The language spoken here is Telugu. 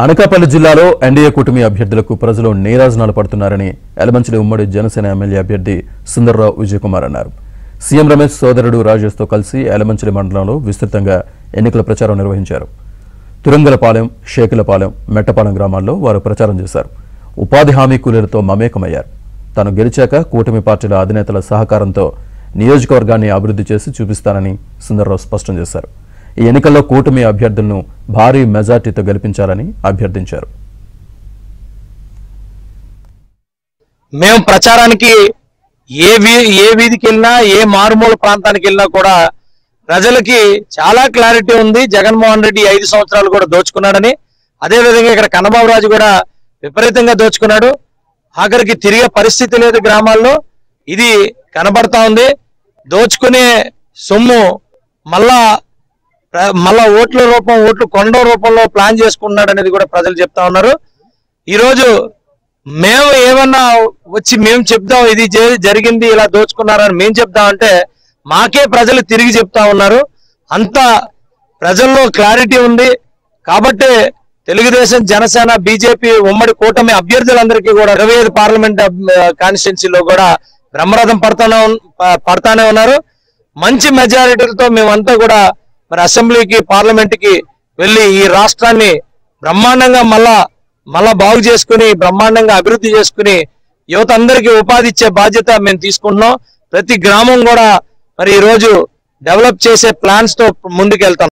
అనకాపల్లి జిల్లాలో ఎన్డీఏ కూటమి అభ్యర్థులకు ప్రజలు నీరాజనాలు పడుతున్నారని ఎలమంచిలి ఉమ్మడి జనసేన ఎమ్మెల్యే అభ్యర్థి సుందర్రావు విజయకుమార్ అన్నారు. సీఎం రమేష్ సోదరుడు రాజేష్తో కలిసి ఎలమంచిలి మండలంలో విస్తృతంగా ఎన్నికల ప్రచారం నిర్వహించారు. తురంగలపాలెం, షేకులపాలెం, మెట్టపాలెం గ్రామాల్లో వారు ప్రచారం చేశారు. ఉపాధి హామీ కూలీలతో మమేకమయ్యారు. తాను గెలిచాక కూటమి పార్టీల అధినేతల సహకారంతో నియోజకవర్గాన్ని అభివృద్ధి చేసి చూపిస్తానని సుందర్రావు స్పష్టం చేశారు. ఈ ఎన్నికల్లో కూటమి అభ్యర్థులను భారీ మెజార్టీతో గెలిపించాలని అభ్యర్థించారు. మేము ప్రచారానికి ఏ వీధికి వెళ్ళినా, ఏ మారుమూల ప్రాంతానికి వెళ్ళినా కూడా ప్రజలకి చాలా క్లారిటీ ఉంది. జగన్మోహన్ రెడ్డి 5 సంవత్సరాలు కూడా దోచుకున్నాడని, అదేవిధంగా ఇక్కడ కన్నబాబు రాజు కూడా విపరీతంగా దోచుకున్నాడు. ఆఖరికి తిరిగే పరిస్థితి లేదు. గ్రామాల్లో ఇది కనబడతా ఉంది. దోచుకునే సొమ్ము మళ్ళా ఓట్లు కొండ రూపంలో ప్లాన్ చేసుకున్నాడు అనేది కూడా ప్రజలు చెప్తా ఉన్నారు. ఈరోజు మేము ఏమన్నా వచ్చి మేము చెప్తాం, ఇది జరిగింది, ఇలా దోచుకున్నారని మేము చెప్తామంటే మాకే ప్రజలు తిరిగి చెప్తా ఉన్నారు. అంత ప్రజల్లో క్లారిటీ ఉంది. కాబట్టి తెలుగుదేశం, జనసేన, బీజేపీ ఉమ్మడి కూటమి అభ్యర్థులందరికీ కూడా 25 పార్లమెంట్ కాన్స్టిట్యున్సీలో కూడా బ్రహ్మరథం పడతానే ఉన్నారు. మంచి మెజారిటీలతో మేమంతా కూడా మరి అసెంబ్లీకి, పార్లమెంట్ కి వెళ్ళి ఈ రాష్ట్రాన్ని బ్రహ్మాండంగా మళ్ళా బాగు చేసుకుని, బ్రహ్మాండంగా అభివృద్ధి చేసుకుని యువత అందరికీ ఉపాధి ఇచ్చే బాధ్యత మేము తీసుకుంటున్నాం. ప్రతి గ్రామం కూడా మరి ఈ రోజు డెవలప్ చేసే ప్లాన్స్ తో ముందుకెళ్తాం.